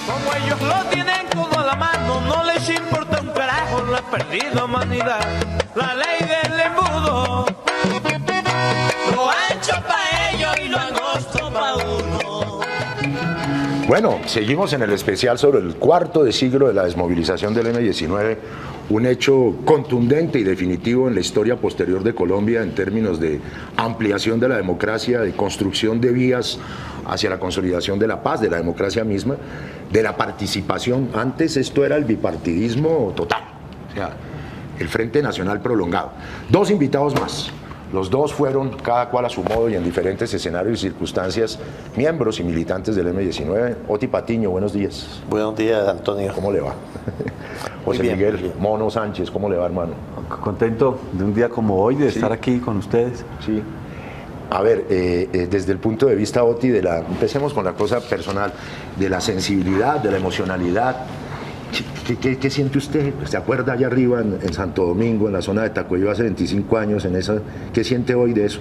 Como ellos lo tienen todo a la mano, no les importa un carajo la perdida humanidad. La ley del embudo lo ancho pa' ellos y lo angosto pa' uno. Bueno, seguimos en el especial sobre el cuarto de siglo de la desmovilización del M-19, un hecho contundente y definitivo en la historia posterior de Colombia en términos de ampliación de la democracia, de construcción de vías hacia la consolidación de la paz, de la democracia misma, de la participación. Antes esto era el bipartidismo total, o sea, el Frente Nacional prolongado. Dos invitados más. Los dos fueron, cada cual a su modo y en diferentes escenarios y circunstancias, miembros y militantes del M-19. Oti Patiño, buenos días. Buenos días, Antonio. ¿Cómo le va? José bien, Miguel bien. Mono Sánchez, ¿cómo le va, hermano? Contento de un día como hoy, de estar aquí con ustedes. Sí. A ver, desde el punto de vista, Oti, empecemos con la cosa personal, de la sensibilidad, de la emocionalidad. ¿Qué siente usted? ¿Se acuerda allá arriba en Santo Domingo, en la zona de Tacuello, hace 25 años? ¿Qué siente hoy de eso?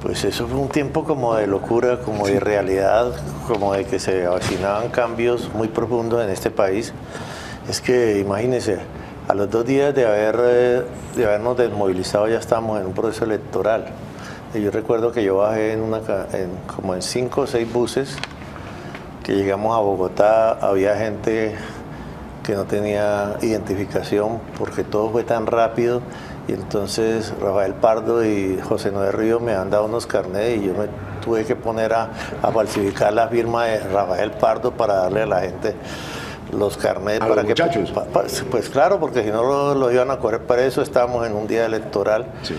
Pues eso fue un tiempo como de locura, como de realidad, como de que se avecinaban cambios muy profundos en este país. Es que imagínense, a los 2 días de habernos desmovilizado ya estamos en un proceso electoral. Y yo recuerdo que yo bajé como en 5 o 6 buses, que llegamos a Bogotá, había gente que no tenía identificación porque todo fue tan rápido, y entonces Rafael Pardo y José Noé Río me han dado unos carnets y yo me tuve que poner a falsificar la firma de Rafael Pardo para darle a la gente los carnets. ¿A para los muchachos? Pues claro, porque si no los iban a correr preso, estábamos en un día electoral. Sí.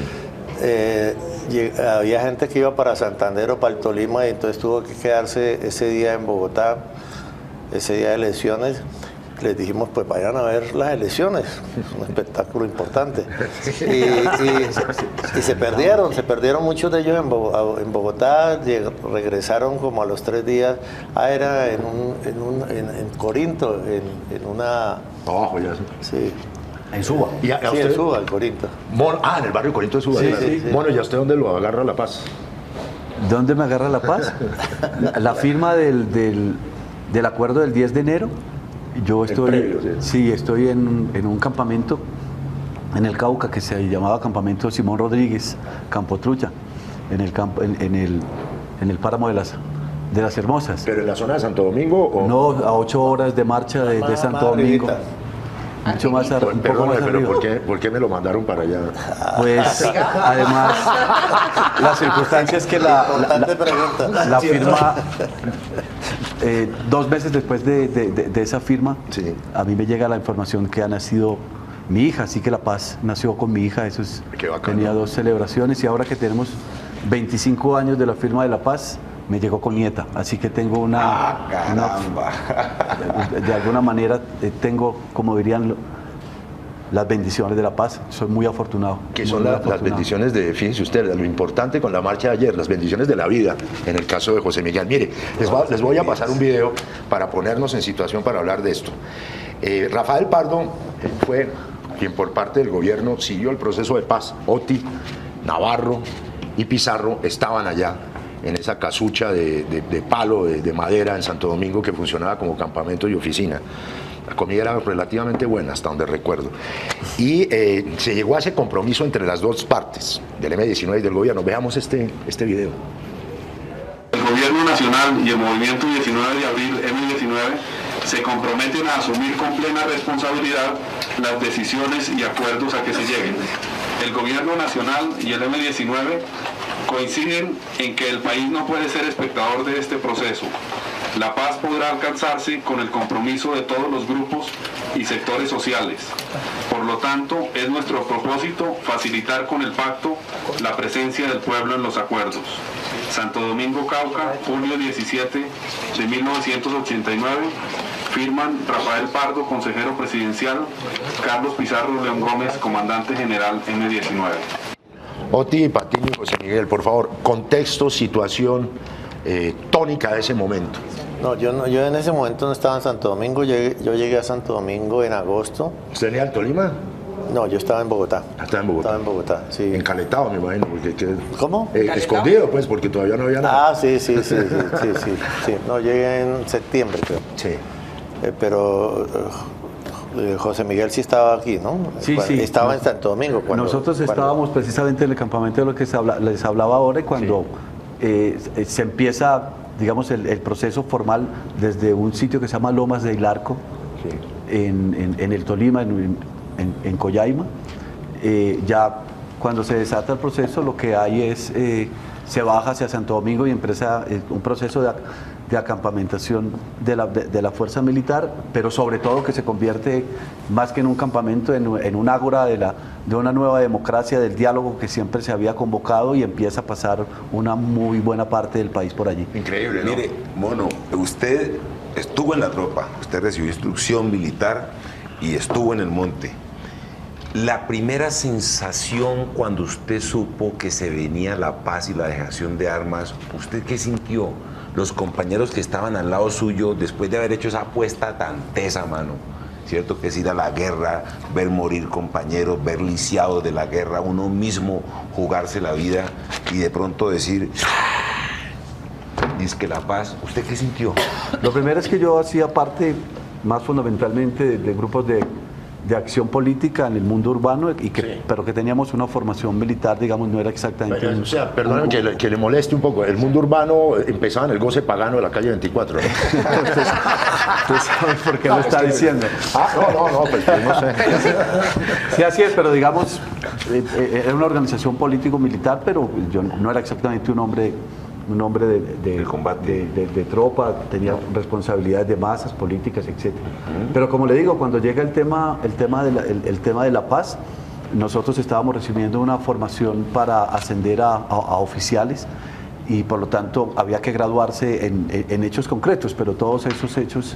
Había gente que iba para Santander o para el Tolima y entonces tuvo que quedarse ese día en Bogotá, ese día de elecciones. Les dijimos, pues vayan a ver las elecciones, es un espectáculo importante. Y se perdieron muchos de ellos en Bogotá, regresaron como a los 3 días. Era en Corinto, en una... Abajo ya. Sí. En Suba. Sí, en Suba, en Corinto. En el barrio Corinto de Suba. Sí, claro. sí, sí. Bueno, ¿y a usted dónde lo agarra La Paz? ¿Dónde me agarra la paz? La firma del acuerdo del 10 de enero. Yo estoy, previo, sí, estoy en un campamento en el Cauca que se llamaba Campamento Simón Rodríguez, Campo Trucha, en el páramo de las Hermosas. ¿Pero en la zona de Santo Domingo? ¿O? No, a 8 horas de marcha de Santo Domingo. Mucho más un poco Perdóname, más pero arriba. ¿por qué me lo mandaron para allá? Pues además la circunstancia es que la firma, 2 meses después de esa firma, Sí. a mí me llega la información que ha nacido mi hija, así que La Paz nació con mi hija. Eso es, Qué bacano. tenía 2 celebraciones y ahora que tenemos 25 años de la firma de La Paz, me llegó con nieta, así que tengo de alguna manera tengo, como dirían, las bendiciones de La Paz. Soy muy afortunado. Que son las bendiciones fíjense ustedes, lo importante con la marcha de ayer, las bendiciones de la vida, en el caso de José Miguel. Mire, les voy a pasar un video para ponernos en situación para hablar de esto. Rafael Pardo fue quien por parte del gobierno siguió el proceso de paz. Oti, Navarro y Pizarro estaban allá en esa casucha de palo, de madera en Santo Domingo, que funcionaba como campamento y oficina. La comida era relativamente buena, hasta donde recuerdo. Y se llegó a ese compromiso entre las dos partes, del M-19 y del gobierno. Veamos este video. El Gobierno Nacional y el Movimiento 19 de Abril M-19 se comprometen a asumir con plena responsabilidad las decisiones y acuerdos a que se lleguen. El Gobierno Nacional y el M-19 coinciden en que el país no puede ser espectador de este proceso. La paz podrá alcanzarse con el compromiso de todos los grupos y sectores sociales. Por lo tanto, es nuestro propósito facilitar con el pacto la presencia del pueblo en los acuerdos. Santo Domingo, Cauca, julio 17 de 1989. Firman Rafael Pardo, consejero presidencial, Carlos Pizarro León Gómez, comandante general M-19. Oti, Patiño y José Miguel, por favor, contexto, situación tónica de ese momento. No, yo en ese momento no estaba en Santo Domingo, yo llegué a Santo Domingo en agosto. ¿Usted venía al Tolima? No, yo estaba en Bogotá. Estaba en Bogotá. Estaba en Bogotá, sí. Encaletado, me imagino. ¿Cómo? Escondido, pues, porque todavía no había nada. Ah, sí. No, llegué en septiembre, creo. Sí. Pero José Miguel sí estaba aquí, ¿no? Sí. Estaba en Santo Domingo. Nosotros estábamos precisamente en el campamento de lo que les hablaba ahora y cuando se empieza, digamos, el proceso formal desde un sitio que se llama Lomas del Arco, en el Tolima, en Collaima. Ya cuando se desata el proceso, lo que hay es, se baja hacia Santo Domingo y empieza un proceso de acampamentación de la fuerza militar, pero sobre todo que se convierte más que en un campamento, en un ágora de una nueva democracia, del diálogo que siempre se había convocado, y empieza a pasar una muy buena parte del país por allí. Increíble, ¿no? Mire, Mono, usted estuvo en la tropa, usted recibió instrucción militar y estuvo en el monte. La primera sensación cuando usted supo que se venía la paz y la dejación de armas, ¿usted qué sintió? Los compañeros que estaban al lado suyo, después de haber hecho esa apuesta tan tesa, mano, ¿cierto? Que es ir a la guerra, ver morir compañeros, ver lisiados de la guerra, uno mismo jugarse la vida y de pronto decir, dice que la paz, ¿usted qué sintió? Lo primero es que yo hacía parte más fundamentalmente de grupos de acción política en el mundo urbano, pero que teníamos una formación militar, digamos, no era exactamente... O sea, perdóneme que le moleste un poco, el mundo urbano empezaba en el goce pagano de la calle 24, ¿no? ¿Tú sabes por qué lo está diciendo? No, pues no sé. Sí, así es, pero digamos, era una organización político-militar, pero yo no era exactamente un hombre de combate, de tropa, tenía responsabilidades de masas políticas, etc. Pero como le digo, cuando llega el tema de la paz, nosotros estábamos recibiendo una formación para ascender a oficiales, y por lo tanto había que graduarse en hechos concretos, pero todos esos hechos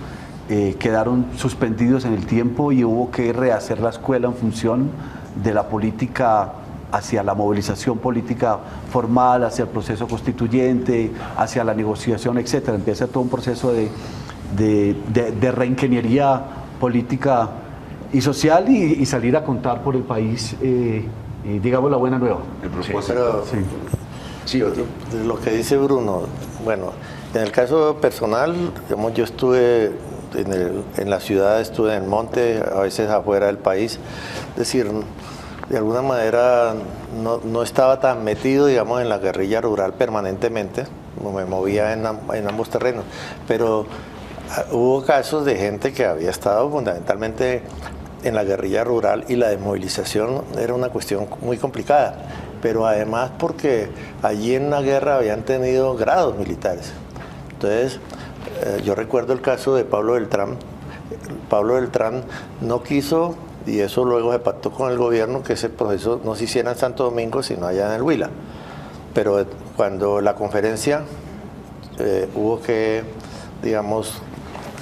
quedaron suspendidos en el tiempo y hubo que rehacer la escuela en función de la política, hacia la movilización política formal, hacia el proceso constituyente, hacia la negociación, etc. Empieza todo un proceso de reingeniería política y social, y salir a contar por el país, digamos, la buena nueva. El propósito. Pero Sí, otro. lo que dice Bruno, bueno, en el caso personal, digamos, yo estuve en la ciudad, estuve en el monte, a veces afuera del país, es decir, de alguna manera no estaba tan metido, digamos, en la guerrilla rural permanentemente, me movía en ambos terrenos, pero hubo casos de gente que había estado fundamentalmente en la guerrilla rural, y la desmovilización era una cuestión muy complicada, pero además porque allí en la guerra habían tenido grados militares. Entonces, yo recuerdo el caso de Pablo Beltrán. Pablo Beltrán no quiso, y eso luego se pactó con el gobierno, que ese proceso no se hiciera en Santo Domingo, sino allá en el Huila. Pero cuando la conferencia hubo que, digamos,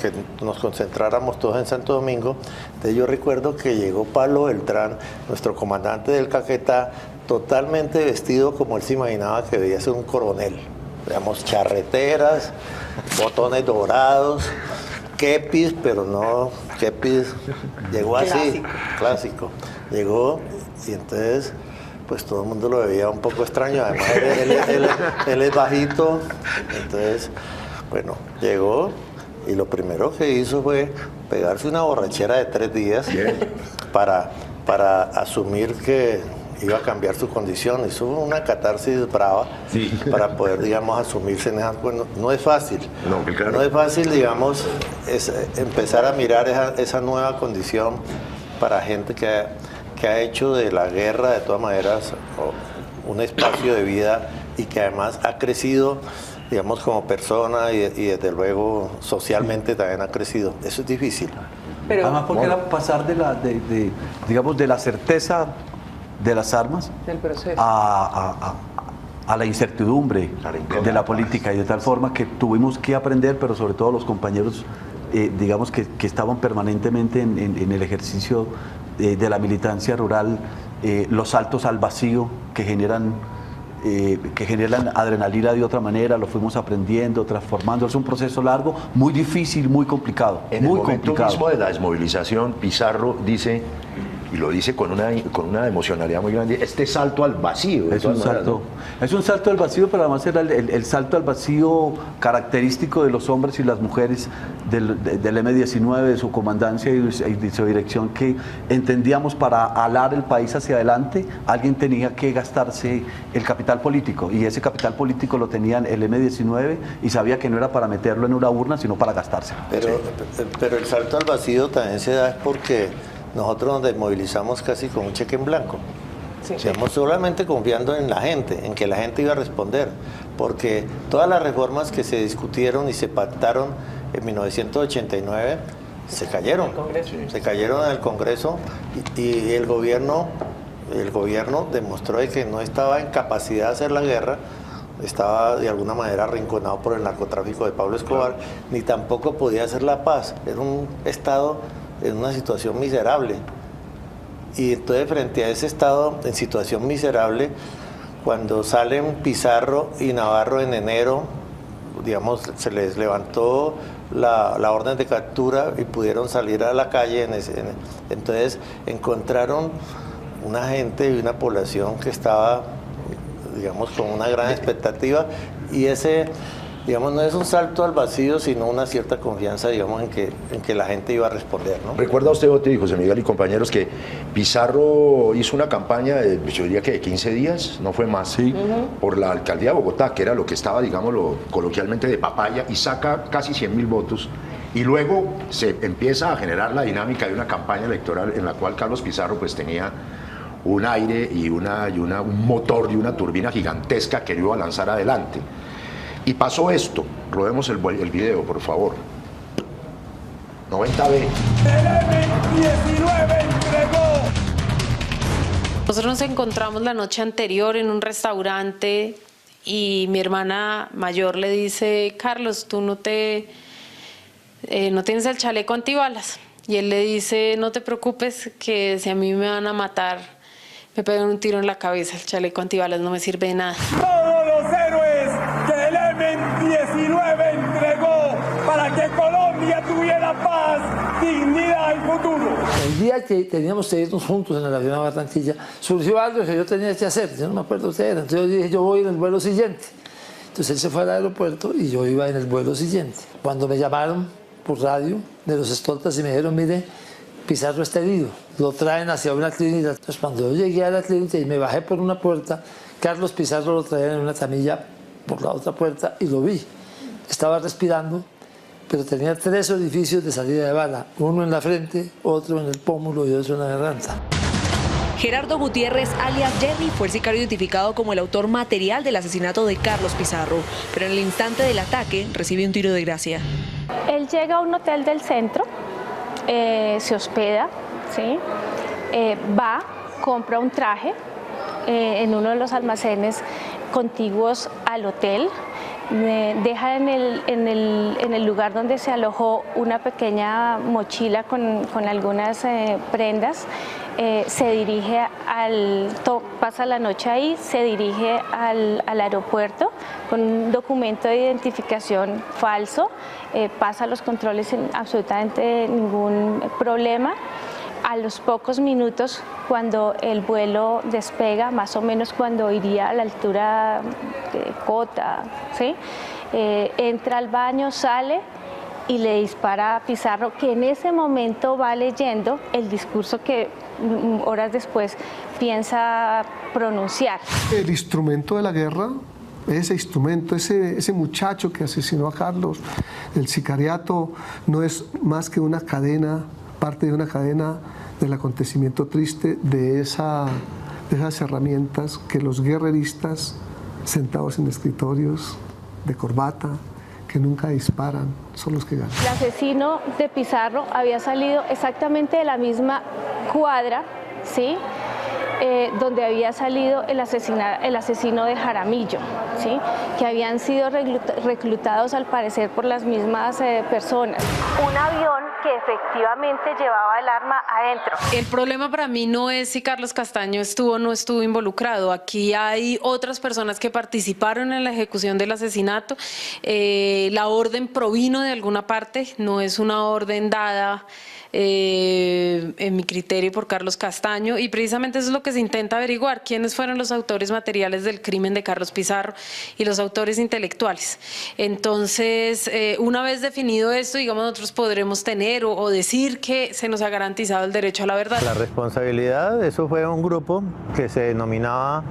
que nos concentráramos todos en Santo Domingo, entonces yo recuerdo que llegó Pablo Beltrán, nuestro comandante del Caquetá, totalmente vestido como él se imaginaba que debía ser un coronel. Digamos, charreteras, botones dorados, kepis, pero no kepis, llegó así, clásico. Llegó, y entonces pues todo el mundo lo veía un poco extraño, además él es bajito, entonces, bueno, llegó, y lo primero que hizo fue pegarse una borrachera de 3 días para asumir que iba a cambiar su condición. Hizo una catarsis brava para poder, digamos, asumirse en esas. Bueno, no es fácil. No, claro. No es fácil, digamos, empezar a mirar esa nueva condición para gente que ha hecho de la guerra, de todas maneras, un espacio de vida, y que además ha crecido, digamos, como persona, y desde luego socialmente también ha crecido. Eso es difícil. Pero, además, porque era pasar digamos, de la certeza de las armas del proceso a la incertidumbre de la política, y de tal forma que tuvimos que aprender, pero sobre todo los compañeros, digamos, que estaban permanentemente en el ejercicio de la militancia rural, los saltos al vacío que generan adrenalina de otra manera, lo fuimos aprendiendo, transformando. Es un proceso largo, muy difícil, muy complicado. En el momento mismo de la desmovilización, Pizarro dice y lo dice con una emocionalidad muy grande, este salto al vacío. Es un salto al vacío, pero además era el salto al vacío característico de los hombres y las mujeres del M-19, de su comandancia y de su dirección, que entendíamos para alar el país hacia adelante, alguien tenía que gastarse el capital político, y ese capital político lo tenían el M-19 y sabía que no era para meterlo en una urna, sino para gastárselo. Pero el salto al vacío también se da porque nosotros nos desmovilizamos casi con un cheque en blanco. Sí. Estamos solamente confiando en la gente, en que la gente iba a responder, porque todas las reformas que se discutieron y se pactaron en 1989 se cayeron. Se cayeron en el Congreso y el gobierno demostró de que no estaba en capacidad de hacer la guerra, estaba de alguna manera arrinconado por el narcotráfico de Pablo Escobar, ni tampoco podía hacer la paz. Era un Estado en una situación miserable. Y entonces, frente a ese Estado en situación miserable, cuando salen Pizarro y Navarro en enero, digamos, se les levantó la orden de captura y pudieron salir a la calle. Entonces encontraron una gente y una población que estaba, digamos, con una gran expectativa, y ese, digamos, no es un salto al vacío, sino una cierta confianza, digamos, en que la gente iba a responder, ¿no? ¿Recuerda usted, Oti, José Miguel y compañeros, que Pizarro hizo una campaña, yo diría que de 15 días, no fue más, sí, por la alcaldía de Bogotá, que era lo que estaba, digámoslo coloquialmente, de papaya, y saca casi 100.000 votos, y luego se empieza a generar la dinámica de una campaña electoral en la cual Carlos Pizarro pues tenía un aire y un motor y una turbina gigantesca que lo iba a lanzar adelante. Y pasó esto. Rodemos el video, por favor. 90B. El M-19 entregó. Nosotros nos encontramos la noche anterior en un restaurante y mi hermana mayor le dice: Carlos, tú no tienes el chaleco antibalas. Y él le dice: no te preocupes, que si a mí me van a matar, me pegan un tiro en la cabeza, el chaleco antibalas no me sirve de nada. Todos los héroes que el M-19 entregó para que Colombia tuviera paz, dignidad y futuro. El día que teníamos que irnos juntos en el avión a Barranquilla, surgió algo que yo tenía que hacer, yo no me acuerdo qué era, entonces yo dije: yo voy en el vuelo siguiente. Entonces él se fue al aeropuerto y yo iba en el vuelo siguiente. Cuando me llamaron por radio de los escoltas y me dijeron: mire, Pizarro está herido, lo traen hacia una clínica. Entonces cuando yo llegué a la clínica y me bajé por una puerta, Carlos Pizarro lo traían en una camilla por la otra puerta y lo vi. Estaba respirando, pero tenía 3 orificios de salida de bala, uno en la frente, otro en el pómulo y otro en la garganta. Gerardo Gutiérrez, alias Jerry, fue el sicario identificado como el autor material del asesinato de Carlos Pizarro, pero en el instante del ataque recibe un tiro de gracia. Él llega a un hotel del centro, se hospeda, ¿sí? Va, compra un traje en uno de los almacenes contiguos al hotel, deja en el lugar donde se alojó una pequeña mochila con algunas prendas, se dirige pasa la noche ahí, se dirige al aeropuerto con un documento de identificación falso, pasa los controles sin absolutamente ningún problema. A los pocos minutos, cuando el vuelo despega, más o menos cuando iría a la altura de Cota, ¿sí? Entra al baño, sale y le dispara a Pizarro, que en ese momento va leyendo el discurso que horas después piensa pronunciar. El instrumento de la guerra, ese instrumento, ese muchacho que asesinó a Carlos, el sicariato, no es más que una cadena, parte de una cadena del acontecimiento triste de esas herramientas que los guerreristas, sentados en escritorios de corbata, que nunca disparan, son los que ganan. El asesino de Pizarro había salido exactamente de la misma cuadra, ¿sí? donde había salido el asesino de Jaramillo, ¿sí? Que habían sido reclutados al parecer por las mismas personas. Un avión que efectivamente llevaba el arma adentro. El problema para mí no es si Carlos Castaño estuvo o no estuvo involucrado. Aquí hay otras personas que participaron en la ejecución del asesinato. La orden provino de alguna parte, no es una orden dada en mi criterio por Carlos Castaño, y precisamente eso es lo que se intenta averiguar: quiénes fueron los autores materiales del crimen de Carlos Pizarro y los autores intelectuales. Entonces, una vez definido esto, digamos, nosotros podremos tener o decir que se nos ha garantizado el derecho a la verdad. La responsabilidad, eso fue un grupo que se denominaba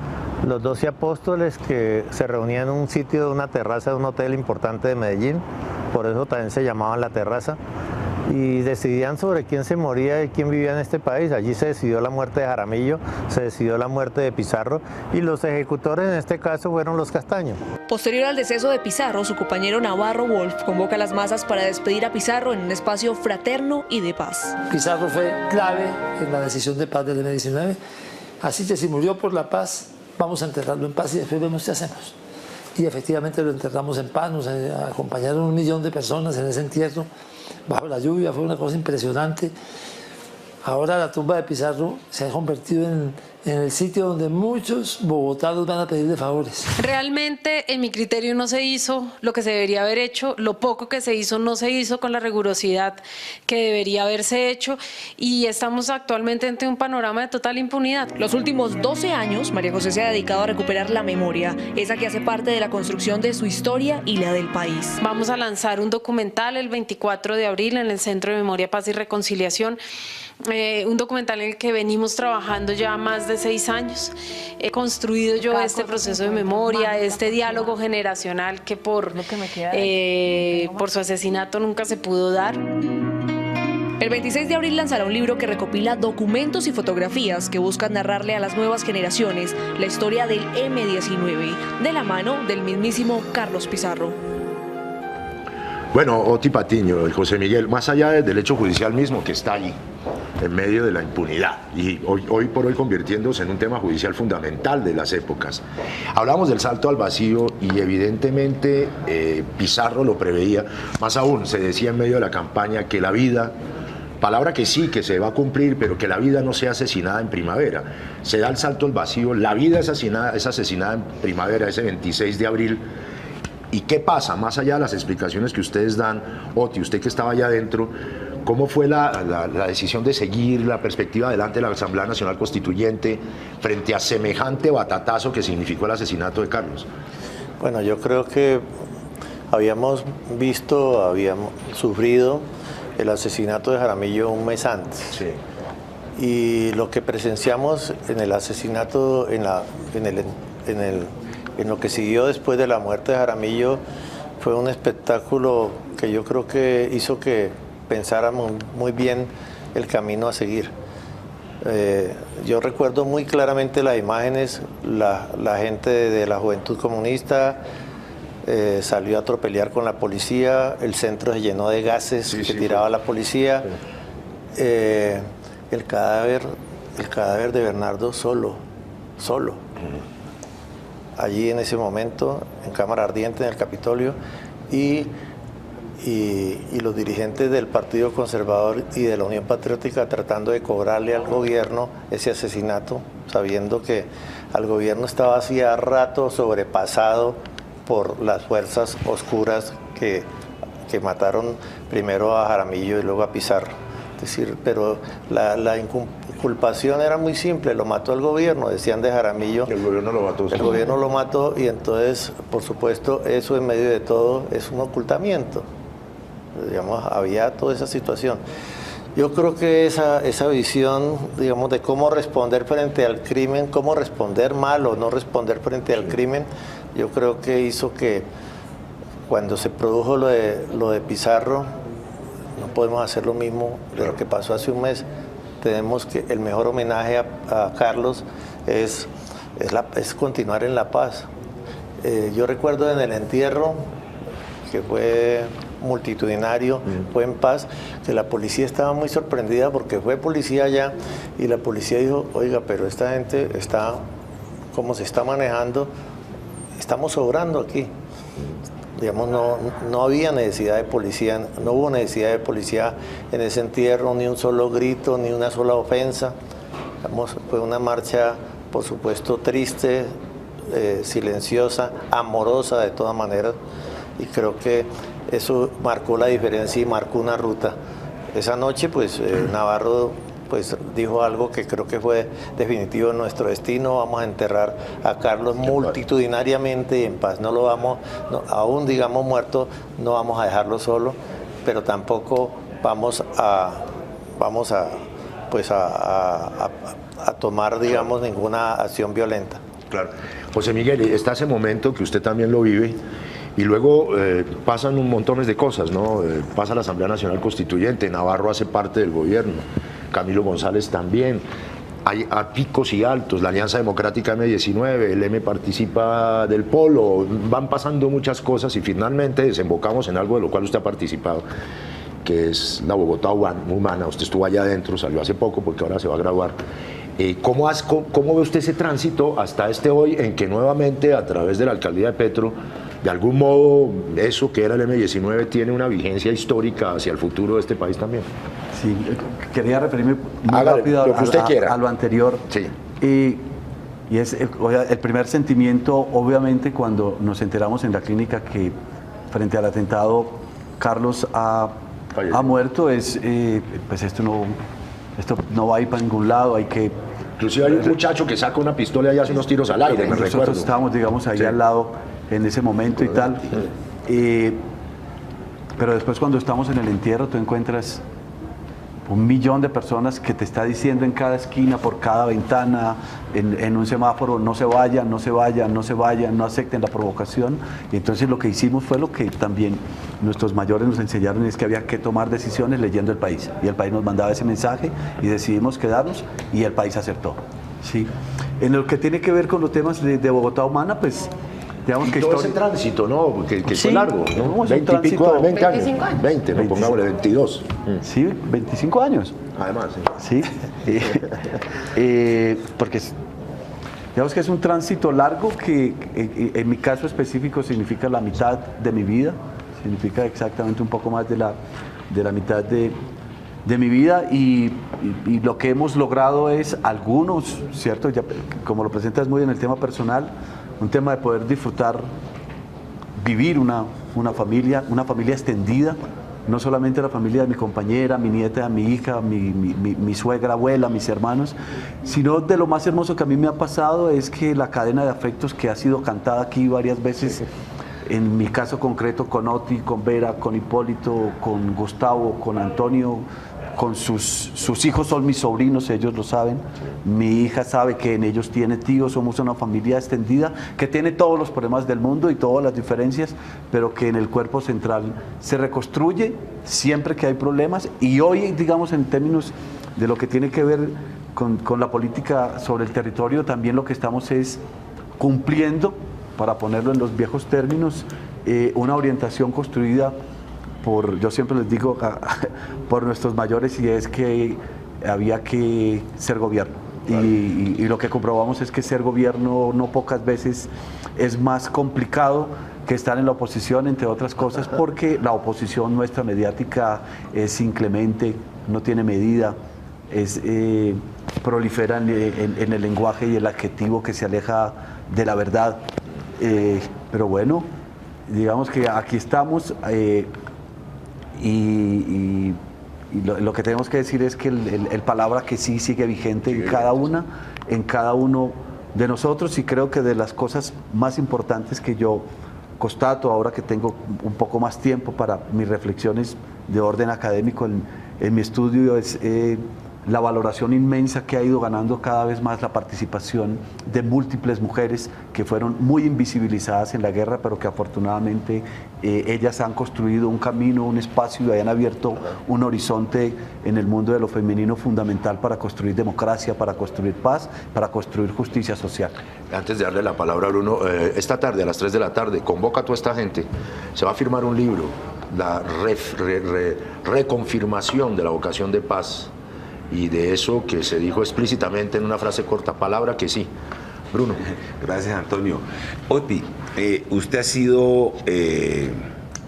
los 12 Apóstoles, que se reunían en un sitio de una terraza de un hotel importante de Medellín, por eso también se llamaban La Terraza, y decidían sobre quién se moría y quién vivía en este país. Allí se decidió la muerte de Jaramillo, se decidió la muerte de Pizarro, y los ejecutores en este caso fueron los Castaño. Posterior al deceso de Pizarro, su compañero Navarro Wolf convoca a las masas para despedir a Pizarro en un espacio fraterno y de paz. Pizarro fue clave en la decisión de paz del M-19, así que si murió por la paz, vamos a enterrarlo en paz y después vemos qué hacemos. Y efectivamente lo enterramos en paz, nos acompañaron 1 millón de personas en ese entierro, bajo la lluvia, fue una cosa impresionante. Ahora la tumba de Pizarro se ha convertido en el sitio donde muchos bogotanos van a pedirle favores. Realmente, en mi criterio, no se hizo lo que se debería haber hecho. Lo poco que se hizo no se hizo con la rigurosidad que debería haberse hecho, y estamos actualmente ante un panorama de total impunidad. Los últimos 12 años, María José se ha dedicado a recuperar la memoria, esa que hace parte de la construcción de su historia y la del país. Vamos a lanzar un documental el 24 de abril en el Centro de Memoria, Paz y Reconciliación. Un documental en el que venimos trabajando ya más de 6 años. He construido yo este proceso de memoria, este diálogo generacional que por su asesinato nunca se pudo dar. El 26 de abril lanzará un libro que recopila documentos y fotografías que buscan narrarle a las nuevas generaciones la historia del M-19, de la mano del mismísimo Carlos Pizarro. Bueno, Oti Patiño, el José Miguel, más allá del hecho judicial mismo que está allí, en medio de la impunidad, y hoy por hoy convirtiéndose en un tema judicial fundamental de las épocas. Hablamos del salto al vacío y evidentemente Pizarro lo preveía, más aún se decía en medio de la campaña que la vida, palabra que sí, que se va a cumplir, pero que la vida no sea asesinada en primavera. Se da el salto al vacío, la vida es asesinada en primavera, ese 26 de abril. ¿Y qué pasa? Más allá de las explicaciones que ustedes dan, Oti, usted que estaba allá adentro, ¿cómo fue la decisión de seguir la perspectiva adelante de la Asamblea Nacional Constituyente frente a semejante batatazo que significó el asesinato de Carlos? Bueno, yo creo que habíamos sufrido el asesinato de Jaramillo un mes antes. Sí. Y lo que presenciamos en el asesinato, en lo que siguió después de la muerte de Jaramillo, fue un espectáculo que yo creo que hizo que pensáramos muy bien el camino a seguir. Yo recuerdo muy claramente las imágenes, la gente de la Juventud Comunista salió a tropelear con la policía, el centro se llenó de gases que tiraba la policía, el cadáver de Bernardo solo. Allí en ese momento, en cámara ardiente en el Capitolio, y los dirigentes del Partido Conservador y de la Unión Patriótica tratando de cobrarle al gobierno ese asesinato, sabiendo que al gobierno estaba hacía rato sobrepasado por las fuerzas oscuras que mataron primero a Jaramillo y luego a Pizarro. Es decir, pero la inculpación era muy simple, lo mató el gobierno, decían de Jaramillo. El gobierno lo mató. El gobierno lo mató, y entonces, por supuesto, eso en medio de todo es un ocultamiento. Digamos, había toda esa situación. Yo creo que esa visión, digamos, de cómo responder frente al crimen, cómo responder mal o no responder frente al crimen, yo creo que hizo que cuando se produjo lo de Pizarro, no podemos hacer lo mismo de lo que pasó hace un mes. Tenemos que el mejor homenaje a Carlos es continuar en la paz. Yo recuerdo en el entierro, que fue multitudinario, fue en paz, que la policía estaba muy sorprendida porque fue policía allá y la policía dijo, oiga, pero esta gente está, como se está manejando, estamos sobrando aquí. Digamos, no había necesidad de policía, no hubo necesidad de policía en ese entierro, ni un solo grito, ni una sola ofensa. Digamos, fue una marcha, por supuesto, triste, silenciosa, amorosa de todas maneras, y creo que eso marcó la diferencia y marcó una ruta. Esa noche, pues, Navarro pues dijo algo que creo que fue definitivo en nuestro destino: vamos a enterrar a Carlos multitudinariamente y en paz. No lo vamos, aún digamos muerto, no vamos a dejarlo solo, pero tampoco vamos a tomar, digamos, ninguna acción violenta. Claro. José Miguel, está ese momento que usted también lo vive, y luego pasan un montón de cosas, ¿no? Pasa la Asamblea Nacional Constituyente, Navarro hace parte del gobierno, Camilo González también, hay a picos y altos, la Alianza Democrática M19, el M participa del Polo, van pasando muchas cosas y finalmente desembocamos en algo de lo cual usted ha participado, que es la Bogotá Humana. Usted estuvo allá adentro, salió hace poco porque ahora se va a graduar. ¿Cómo ve usted ese tránsito hasta este hoy en que nuevamente a través de la alcaldía de Petro, de algún modo eso que era el M19 tiene una vigencia histórica hacia el futuro de este país también? Sí, quería referirme muy rápido a lo anterior. Sí. Y es el primer sentimiento, obviamente, cuando nos enteramos en la clínica que frente al atentado Carlos ha muerto, pues esto no va a ir para ningún lado, hay que... Inclusive hay un muchacho que saca una pistola y hace unos tiros al aire, me recuerdo. Nosotros estábamos, digamos, ahí al lado en ese momento y tal. Pero después, cuando estamos en el entierro, tú encuentras 1 millón de personas que te está diciendo en cada esquina, por cada ventana, en un semáforo: no se vayan, no se vayan, no se vayan, no acepten la provocación. Y entonces lo que hicimos fue lo que también nuestros mayores nos enseñaron, es que había que tomar decisiones leyendo el país. Y el país nos mandaba ese mensaje y decidimos quedarnos, y el país aceptó. ¿Sí? En lo que tiene que ver con los temas de Bogotá Humana, pues... Y que todo ese tránsito, ¿no? Que fue largo, ¿no? 20 y pico, 20 años. 20, no pongámosle 22. Sí, 25 años. Además, sí. Porque digamos que es un tránsito largo que en mi caso específico significa la mitad de mi vida, significa exactamente un poco más de la mitad de mi vida, y lo que hemos logrado es algunos, ¿cierto? Ya, como lo presentas muy en el tema personal, un tema de poder disfrutar, vivir una familia extendida, no solamente la familia de mi compañera, mi nieta, mi hija, mi suegra, abuela, mis hermanos, sino de lo más hermoso que a mí me ha pasado es que la cadena de afectos que ha sido cantada aquí varias veces, en mi caso concreto con Oti, con Vera, con Hipólito, con Gustavo, con Antonio, con sus hijos son mis sobrinos, ellos lo saben. Mi hija sabe que en ellos tiene tíos, somos una familia extendida que tiene todos los problemas del mundo y todas las diferencias, pero que en el cuerpo central se reconstruye siempre que hay problemas. Y hoy, digamos, en términos de lo que tiene que ver con la política sobre el territorio, también lo que estamos es cumpliendo, para ponerlo en los viejos términos, una orientación construida yo siempre les digo, por nuestros mayores, y es que había que ser gobierno. Y lo que comprobamos es que ser gobierno no pocas veces es más complicado que estar en la oposición, entre otras cosas, porque la oposición nuestra mediática es inclemente, no tiene medida, prolifera en el lenguaje y el adjetivo que se aleja de la verdad. Pero bueno, digamos que aquí estamos. Y lo que tenemos que decir es que el palabra que sí sigue vigente en cada uno de nosotros, y creo que de las cosas más importantes que yo constato ahora que tengo un poco más tiempo para mis reflexiones de orden académico en mi estudio, es la valoración inmensa que ha ido ganando cada vez más la participación de múltiples mujeres que fueron muy invisibilizadas en la guerra, pero que afortunadamente ellas han construido un camino, un espacio, y han abierto un horizonte en el mundo de lo femenino fundamental para construir democracia, para construir paz, para construir justicia social. Antes de darle la palabra a Bruno, esta tarde a las 3 de la tarde convoca a toda esta gente, se va a firmar un libro la reconfirmación de la vocación de paz y de eso que se dijo explícitamente en una frase corta, palabra que sí. Bruno. Gracias, Antonio. Oti, usted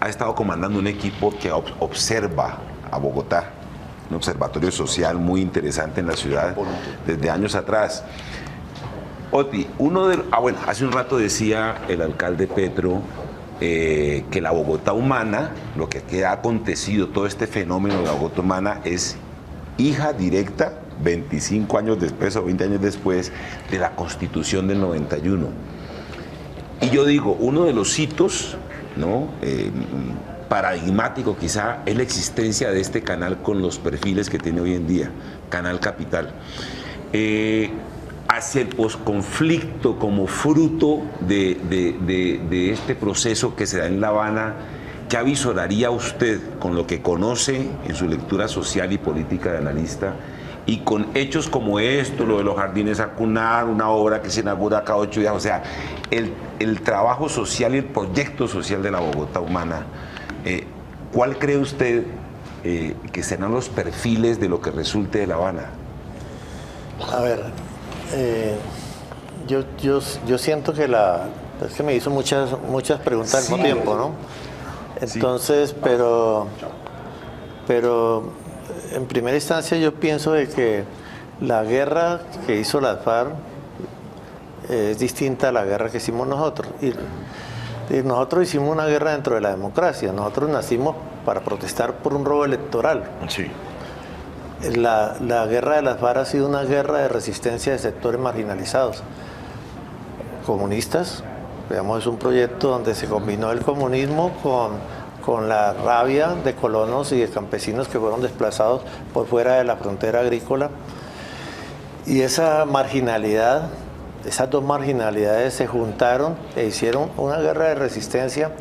ha estado comandando un equipo que observa a Bogotá, un observatorio social muy interesante en la ciudad desde años atrás. Oti, hace un rato decía el alcalde Petro que la Bogotá humana, lo que ha acontecido, todo este fenómeno de la Bogotá humana es hija directa, 25 años después o 20 años después, de la Constitución del 91. Y yo digo, uno de los hitos, ¿no?, paradigmático quizá, es la existencia de este canal con los perfiles que tiene hoy en día, Canal Capital. Hacia el posconflicto, como fruto de este proceso que se da en La Habana, ¿qué avisoraría usted con lo que conoce en su lectura social y política de analista y con hechos como esto, lo de los jardines Acunar, una obra que se inaugura cada 8 días, o sea, el trabajo social y el proyecto social de la Bogotá humana? ¿Cuál cree usted que serán los perfiles de lo que resulte de La Habana? A ver, yo siento que es que me hizo muchas preguntas al mismo tiempo, ¿no? Entonces, pero en primera instancia yo pienso de que la guerra que hizo las FARC es distinta a la guerra que hicimos nosotros. Y nosotros hicimos una guerra dentro de la democracia. Nosotros nacimos para protestar por un robo electoral. Sí. La guerra de las FARC ha sido una guerra de resistencia de sectores marginalizados. Comunistas, digamos, es un proyecto donde se combinó el comunismo con la rabia de colonos y de campesinos que fueron desplazados por fuera de la frontera agrícola. Y esa marginalidad, esas dos marginalidades se juntaron e hicieron una guerra de resistencia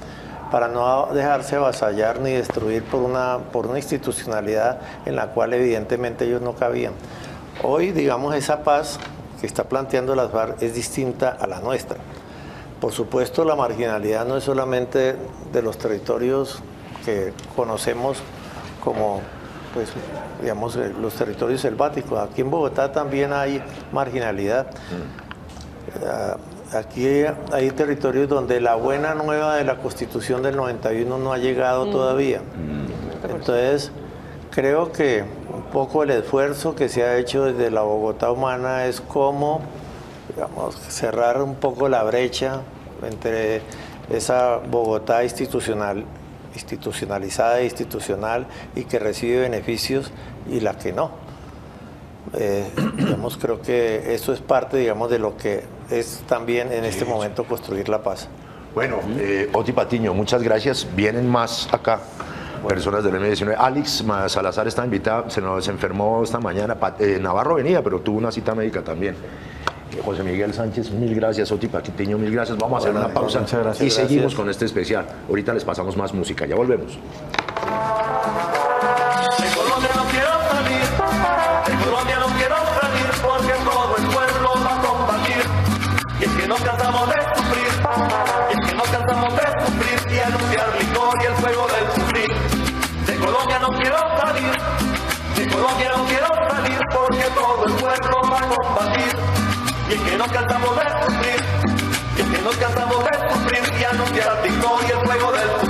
para no dejarse avasallar ni destruir por una institucionalidad en la cual evidentemente ellos no cabían. Hoy, digamos, esa paz que está planteando las FARC es distinta a la nuestra. Por supuesto, la marginalidad no es solamente de los territorios que conocemos como, pues, digamos, los territorios selváticos. Aquí en Bogotá también hay marginalidad. Aquí hay territorios donde la buena nueva de la Constitución del 91 no ha llegado todavía. Entonces, creo que un poco el esfuerzo que se ha hecho desde la Bogotá humana es cómo, digamos, cerrar un poco la brecha entre esa Bogotá institucionalizada e institucional y que recibe beneficios y la que no. Digamos, creo que eso es parte, digamos, de lo que es también en este momento construir la paz. Bueno, Oti Patiño, muchas gracias. Vienen más acá. Personas del M19. Alex Salazar está invitada, se enfermó esta mañana. Navarro venía, pero tuvo una cita médica también. José Miguel Sánchez, mil gracias. Oti Patiño, mil gracias. Vamos a hacer una pausa y seguimos con este especial. Ahorita les pasamos más música, ya volvemos. De Colombia no quiero salir, de Colombia no quiero salir, porque todo el pueblo va a combatir. Y es que no cansamos de sufrir, y es que no cansamos de sufrir y anunciar licor y el fuego del sufrir. De Colombia no quiero salir, de Colombia no quiero salir, porque todo el pueblo va a combatir. Y es que no cansamos de sufrir, y es que no cansamos de sufrir y anunciar licor y el fuego del sufrir.